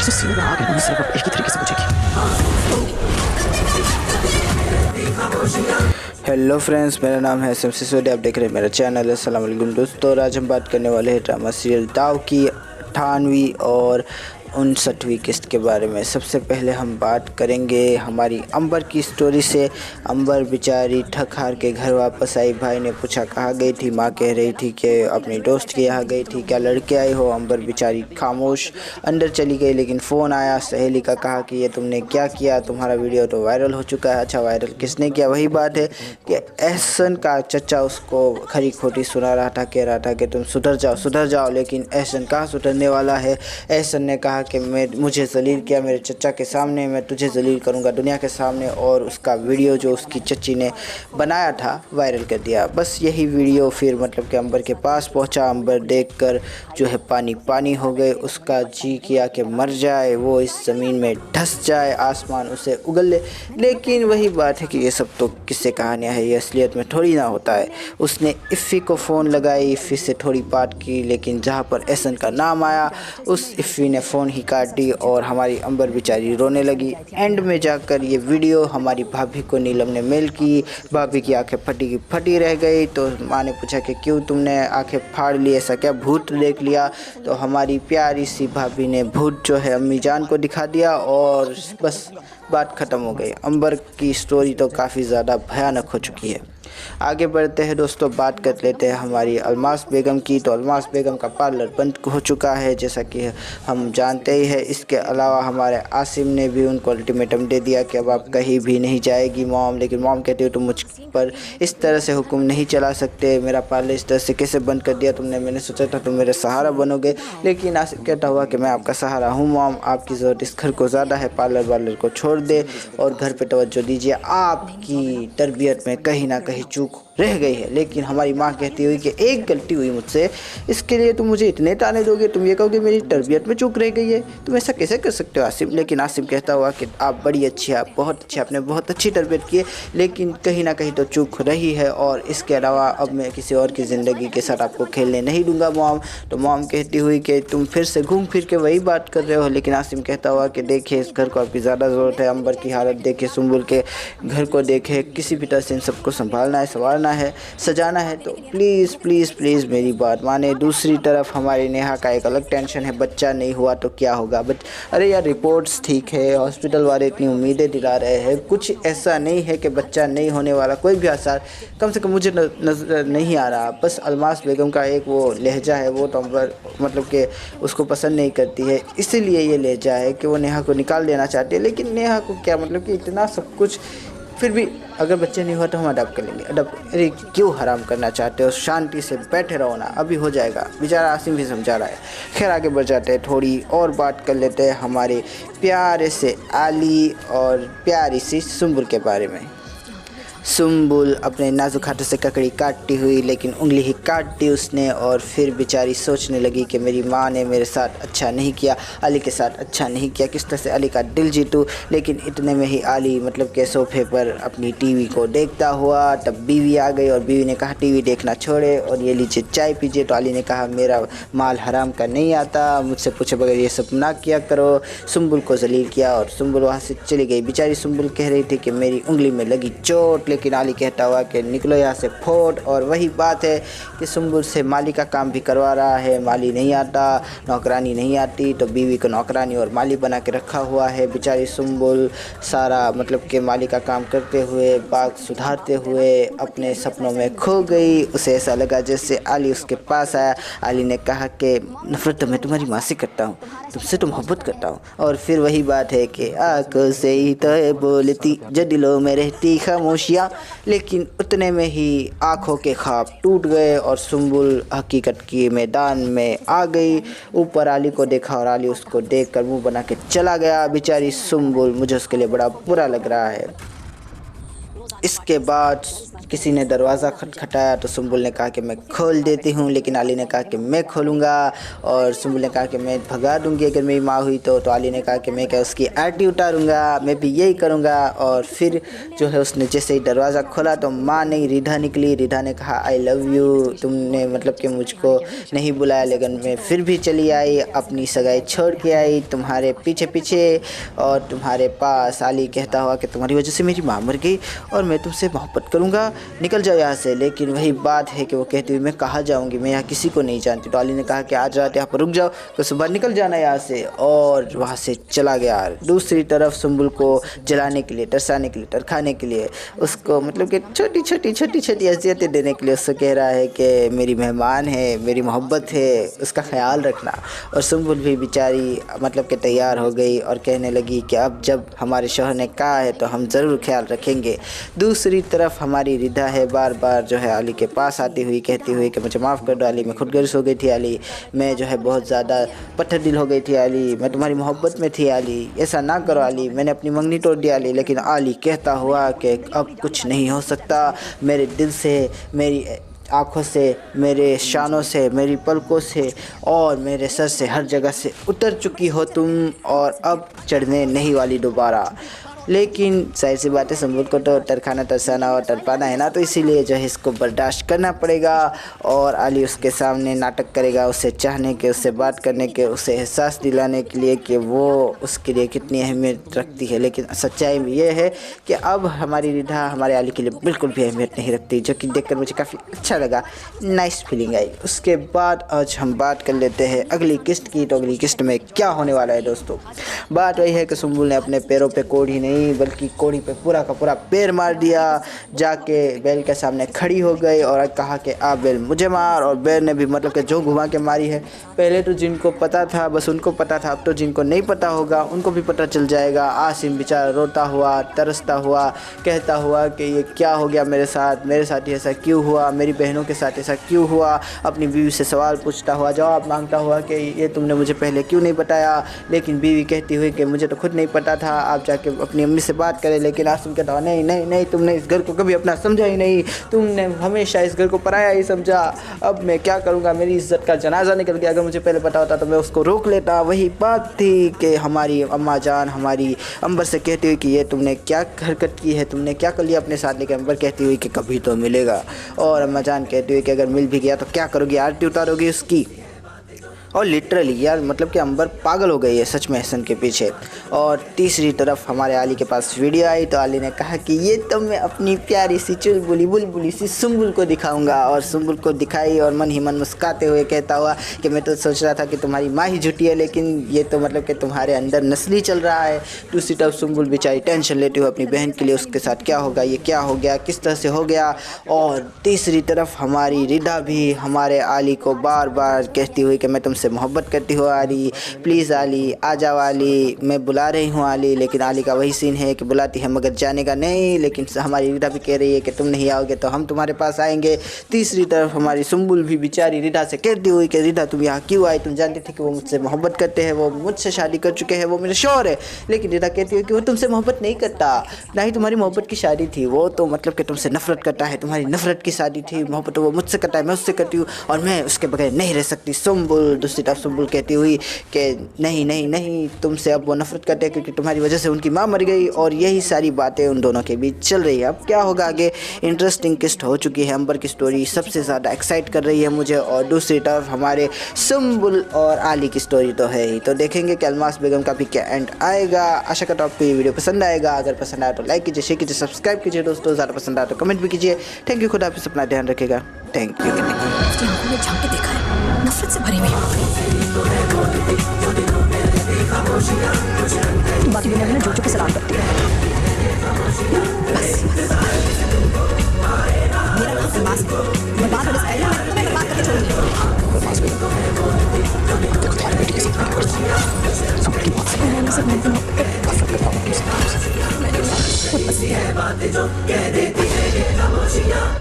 मुझसे सीधा रहा कि मुझसे सिर्फ एक ही तरीके से पूछेगी। हेलो फ्रेंड्स, मेरा नाम है एसएम सिसोदिया। आप देख रहे हैं मेरा चैनल। अस्सलाम वालेकुम दोस्तों। आज हम बात करने वाले हैं ड्रामा सीरियल दाव की 58वीं और 59वीं किस्त के बारे में। सबसे पहले हम बात करेंगे हमारी अंबर की स्टोरी से। अंबर बेचारी थक हार के घर वापस आई। भाई ने पूछा कहाँ गई थी। माँ कह रही थी कि अपनी दोस्त के यहाँ गई थी। क्या लड़के आई हो? अंबर बेचारी खामोश अंदर चली गई। लेकिन फ़ोन आया सहेली का, कहा कि ये तुमने क्या किया, तुम्हारा वीडियो तो वायरल हो चुका है। अच्छा, वायरल किसने किया? वही बात है कि एहसन का चचा उसको खरी खोटी सुना रहा था, कह रहा था कि तुम सुधर जाओ। लेकिन एहसन कहाँ सुधरने वाला है। एहसन ने कहा कि मुझे जलील किया मेरे चचा के सामने, मैं तुझे जलील करूंगा दुनिया के सामने। और उसका वीडियो जो उसकी चची ने बनाया था वायरल कर दिया। बस यही वीडियो फिर मतलब कि अंबर के पास पहुंचा। अंबर देखकर जो है पानी पानी हो गए। उसका जी किया कि मर जाए, वो इस ज़मीन में धंस जाए, आसमान उसे उगल ले। लेकिन वही बात है कि ये सब तो किस्से कहानियाँ है, ये असलियत में थोड़ी ना होता है। उसने इफ़ी को फ़ोन लगाई, इफ़ी से थोड़ी बात की, लेकिन जहाँ पर एहसन का नाम आया उस इफ़ी ने फ़ोन ही काट दी और हमारी अंबर बेचारी रोने लगी। एंड में जाकर ये वीडियो हमारी भाभी को नीलम ने मेल की। भाभी की आंखें फटी की फटी रह गई। तो माँ ने पूछा कि क्यों तुमने आंखें फाड़ ली, ऐसा क्या भूत देख लिया? तो हमारी प्यारी सी भाभी ने भूत जो है अम्मी जान को दिखा दिया और बस बात ख़त्म हो गई। अंबर की स्टोरी तो काफ़ी ज़्यादा भयानक हो चुकी है। आगे बढ़ते हैं दोस्तों, बात कर लेते हैं हमारी अलमास बेगम की। तो अलमास बेगम का पार्लर बंद हो चुका है, जैसा कि हम जानते ही हैं। इसके अलावा हमारे आसिम ने भी उनको अल्टीमेटम दे दिया कि अब आप कहीं भी नहीं जाएगी मॉम। लेकिन मॉम कहती हो तुम मुझ पर इस तरह से हुक्म नहीं चला सकते, मेरा पार्लर इस तरह से कैसे बंद कर दिया तुमने? मैंने सोचा था तुम मेरे सहारा बनोगे। लेकिन आसिम कहता हुआ कि मैं आपका सहारा हूँ मॉम, आपकी ज़रूरत इस घर को ज़्यादा है, पार्लर वार्लर को छोड़ दे और घर पर तवज्जो दीजिए। आपकी तरबियत में कहीं ना कहीं चूक रह गई है। लेकिन हमारी माँ कहती हुई कि एक गलती हुई मुझसे, इसके लिए तुम मुझे इतने ताने दोगे, तुम ये कहोगे मेरी तरबियत में चूक रह गई है, तुम ऐसा कैसे कर सकते हो आसिम? लेकिन आसिम कहता हुआ कि आप बड़ी अच्छी, आप बहुत अच्छी, आपने बहुत अच्छी तरबियत की है, लेकिन कहीं ना कहीं तो चूक रही है। और इसके अलावा अब मैं किसी और की ज़िंदगी के साथ आपको खेलने नहीं दूंगा मॉम। तो मॉम कहती हुई कि तुम फिर से घूम फिर के वही बात कर रहे हो। लेकिन आसिम कहता हुआ कि देखिए इस घर को आपकी ज़्यादा ज़रूरत है, अंबर की हालत देखिए, सुंबुल के घर को देखे, किसी भी तरह से इन सबको संभालना है, संवारना है, सजाना है। तो प्लीज़ प्लीज़ प्लीज़ मेरी बात माने। दूसरी तरफ हमारी नेहा का एक अलग टेंशन है, बच्चा नहीं हुआ तो क्या होगा। बट अरे यार, रिपोर्ट्स ठीक है, हॉस्पिटल वाले इतनी उम्मीदें दिला रहे हैं, कुछ ऐसा नहीं है कि बच्चा नहीं होने वाला, कोई भी आसार कम से कम मुझे नज़र नहीं आ रहा। बस अलमास बेगम का एक वो लहजा है, वो तो मतलब कि उसको पसंद नहीं करती है, इसीलिए ये लहजा है कि वो नेहा को निकाल देना चाहती है। लेकिन नेहा को क्या मतलब कि इतना सब कुछ, फिर भी अगर बच्चे नहीं हुआ तो हम अडॉप्ट कर लेंगे। अडॉप्ट अरे क्यों हराम करना चाहते हो? शांति से बैठे रहो ना, अभी हो जाएगा। बेचारा आसिम भी समझा रहा है। खैर आगे बढ़ जाते हैं, थोड़ी और बात कर लेते हैं हमारे प्यारे से आली और प्यारी सी सुंबुल के बारे में। सुंबुल अपने नाजुक हाथों से ककड़ी काटती हुई, लेकिन उंगली ही काट दी उसने। और फिर बेचारी सोचने लगी कि मेरी माँ ने मेरे साथ अच्छा नहीं किया, अली के साथ अच्छा नहीं किया, किस तरह से अली का दिल जीतूँ। लेकिन इतने में ही अली मतलब के सोफे पर अपनी टीवी को देखता हुआ, तब बीवी आ गई और बीवी ने कहा टीवी देखना छोड़े और ये लीजिए चाय पीजिए। तो अली ने कहा मेरा माल हराम का नहीं आता, मुझसे पूछे बगैर ये सब ना किया करो। सुंबुल को जलील किया और सुंबुल वहाँ से चली गई। बेचारी सुंबुल कह रही थी कि मेरी उंगली में लगी चोट, लेकिन अली कहता हुआ कि निकलो यहाँ से फोट। और वही बात है कि सुंबुल से माली का काम भी करवा रहा है, माली नहीं आता, नौकरानी नहीं आती, तो बीवी को नौकरानी और माली बना के रखा हुआ है। बेचारी सुंबुल सारा मतलब कि माली का काम करते हुए, बाग सुधारते हुए अपने सपनों में खो गई। उसे ऐसा लगा जैसे अली उसके पास आया। अली ने कहा कि नफरत तो मैं तुम्हारी माँ से करता हूँ, तुमसे तो मोहब्बत करता हूँ। और फिर वही बात है कि आंखों से ही तो बोलती जो दिलों में रहती खामोशियाँ। लेकिन उतने में ही आँखों के ख्वाब टूट गए और सुंबुल हकीकत के मैदान में आ गई। ऊपर अली को देखा और अली उसको देखकर मुंह बना के चला गया। बेचारी सुंबुल, मुझे उसके लिए बड़ा बुरा लग रहा है। इसके बाद किसी ने दरवाज़ा खटखटाया तो सुम्बुल ने कहा कि मैं खोल देती हूँ, लेकिन आली ने कहा कि मैं खोलूँगा। और सुम्बुल ने कहा कि मैं भगा दूँगी अगर मेरी माँ हुई तो आली ने कहा कि मैं क्या उसकी आरती उतारूँगा, मैं भी यही करूँगा। और फिर जो है उसने जैसे ही दरवाज़ा खोला तो माँ नहीं रिधा निकली। रिधा ने कहा आई लव यू, तुमने मतलब कि मुझको नहीं बुलाया लेकिन मैं फिर भी चली आई, अपनी सगाई छोड़ के आई तुम्हारे पीछे पीछे और तुम्हारे पास। आली कहता हुआ कि तुम्हारी वजह से मेरी माँ मर गई और मैं तुमसे मोहब्बत करूँगा, निकल जाओ यहाँ से। लेकिन वही बात है कि वो कहती हुई मैं कहाँ जाऊँगी, मैं यहाँ किसी को नहीं जानती। तो आली ने कहा कि आज रात यहाँ पर रुक जाओ, तो सुबह निकल जाना यहाँ से, और वहाँ से चला गया। दूसरी तरफ सुम्बुल को जलाने के लिए, तरसाने के लिए, टरखाने के लिए, उसको मतलब कि छोटी छोटी अज़ियतें देने के लिए उससे कह रहा है कि मेरी मेहमान है, मेरी मोहब्बत है, उसका ख्याल रखना। और सुम्बुल भी बेचारी मतलब कि तैयार हो गई और कहने लगी कि अब जब हमारे शौहर ने कहा है तो हम ज़रूर ख्याल रखेंगे। दूसरी तरफ हमारी रिधा है बार बार जो है आली के पास आती हुई कहती हुई कि मुझे माफ़ कर दो आली, मैं खुदगर्ज हो गई थी आली, मैं जो है बहुत ज़्यादा पत्थर दिल हो गई थी आली, मैं तुम्हारी मोहब्बत में थी आली, ऐसा ना करो आली, मैंने अपनी मंगनी तोड़ दी आली। लेकिन आली कहता हुआ कि अब कुछ नहीं हो सकता, मेरे दिल से, मेरी आँखों से, मेरे शानों से, मेरी पलकों से और मेरे सर से, हर जगह से उतर चुकी हो तुम और अब चढ़ने नहीं वाली दोबारा। लेकिन जाहिर सी बात है सुम्बुल को तो तरखाना, तरसाना और तड़पाना है ना, तो इसीलिए जो है इसको बर्दाश्त करना पड़ेगा। और आली उसके सामने नाटक करेगा, उसे चाहने के, उससे बात करने के, उसे एहसास दिलाने के लिए कि वो उसके लिए कितनी अहमियत रखती है। लेकिन सच्चाई में ये है कि अब हमारी रिधा हमारे आली के लिए बिल्कुल भी अहमियत नहीं रखती, जो कि देखकर मुझे काफ़ी अच्छा लगा, नाइस फीलिंग आई। उसके बाद आज हम बात कर लेते हैं अगली किस्त की। तो अगली किस्त में क्या होने वाला है दोस्तों, बात वही है कि सुम्बुल ने अपने पैरों पे कोढ़ी नहीं बल्कि कोढ़ी पे पूरा का पूरा पैर मार दिया, जाके बैल के सामने खड़ी हो गई और कहा कि आप बैल मुझे मार। और बैल ने भी मतलब कि जो घुमा के मारी है, पहले तो जिनको पता था बस उनको पता था, अब तो जिनको नहीं पता होगा उनको भी पता चल जाएगा। आसिम बेचारा रोता हुआ, तरसता हुआ, कहता हुआ कि ये क्या हो गया मेरे साथ ही ऐसा क्यों हुआ, मेरी बहनों के साथ ऐसा क्यों हुआ। अपनी बीवी से सवाल पूछता हुआ, जवाब मांगता हुआ कि ये तुमने मुझे पहले क्यों नहीं बताया। लेकिन बीवी कहती हुई कि मुझे तो खुद नहीं पता था, आप जाके अपनी अम्मी से बात करें। लेकिन आसिम कहता हुआ नहीं, तुमने इस घर को कभी अपना समझा ही नहीं, तुमने हमेशा इस घर को पराया ही समझा। अब मैं क्या करूँगा, मेरी इज़्ज़त का जनाजा निकल गया, अगर मुझे पहले पता होता तो मैं उसको रोक लेता। वही बात थी कि हमारी अम्मा जान हमारी अंबर से कहती हुई कि ये तुमने क्या हरकत की है, तुमने क्या कर लिया अपने साथ। लेकिन अंबर कहती हुई कि कभी तो मिलेगा, और अम्मा जान कहती हुई कि अगर मिल भी गया तो क्या करोगी, आरती उतारोगी उसकी। और लिटरली यार मतलब कि अंबर पागल हो गई है सच में हसन के पीछे। और तीसरी तरफ हमारे आली के पास वीडियो आई तो आली ने कहा कि ये तो मैं अपनी प्यारी सी चुलबुली बुलबुली सी सुम्बुल को दिखाऊंगा। और सुम्बुल को दिखाई और मन ही मन मुस्कुराते हुए कहता हुआ कि मैं तो सोच रहा था कि तुम्हारी माँ ही झूठी है, लेकिन ये तो मतलब कि तुम्हारे अंदर नस्ली चल रहा है। दूसरी तरफ सुम्बुल बेचारी टेंशन लेते हुए अपनी बहन के लिए, उसके साथ क्या होगा, ये क्या हो गया, किस तरह से हो गया। और तीसरी तरफ हमारी रिधा भी हमारे आली को बार बार कहती हुई कि मैं तुमसे मोहब्बत करती हूँ आली, प्लीज़ आली आ जाओ आली, मैं बुला रही हूँ आली। लेकिन आली का वही सीन है कि बुलाती है मगर जाने का नहीं। लेकिन हमारी रिधा भी कह रही है कि तुम नहीं आओगे तो हम तुम्हारे पास आएंगे। तीसरी तरफ हमारी सुम्बुल भी बेचारी रिधा से कहती हुई कि रिधा तुम यहाँ क्यों आई, तुम जानती थी कि वो मुझसे मोहब्बत करते हैं, वो मुझसे शादी कर चुके हैं, वो मेरे शौहर है। लेकिन रिधा कहती है कि वो तुमसे मोहब्बत नहीं करता, ना ही तुम्हारी मोहब्बत की शादी थी, वो तो मतलब कि तुमसे नफरत करता है, तुम्हारी नफरत की शादी थी, मोहब्बत वो मुझसे करता है, मैं उससे करती हूँ और मैं उसके बगैर नहीं रह सकती। सुम्बुल दूसरी तरफ सुम्बुल कहती हुई कि नहीं तुमसे अब वो नफरत करते हैं क्योंकि तुम्हारी वजह से उनकी माँ मर गई। और यही सारी बातें उन दोनों के बीच चल रही है। अब क्या होगा आगे, इंटरेस्टिंग किस्त हो चुकी है। अंबर की स्टोरी सबसे ज़्यादा एक्साइट कर रही है मुझे, और दूसरी तरफ हमारे सुम्बुल और आली की स्टोरी तो है ही। तो देखेंगे कि अलमास बेगम का भी क्या एंड आएगा। आशा करता हूँ आपको ये वीडियो पसंद आएगा। अगर पसंद आया तो लाइक कीजिए, शेयर कीजिए, सब्सक्राइब कीजिए दोस्तों। ज़्यादा पसंद आया तो कमेंट भी कीजिए। थैंक यू, खुदा हाफिज़, अपना ध्यान रखिएगा। Thank you. उसकी आंखों में झांक के देखा है, नफरत से भरी हुई। बाकी दुनिया में जो चुके सलाम करती है। बस मेरा नाम अलमास है, मैं बात मैं बात करके छोड़ूंगी। अलमास बेगम, देखो तुम्हारी बेटी के साथ क्या करती है, सब की बात से मैंने सब नफरत करता हूँ तुमसे। मैंने बहुत पसंद है बातें जो कह देती है।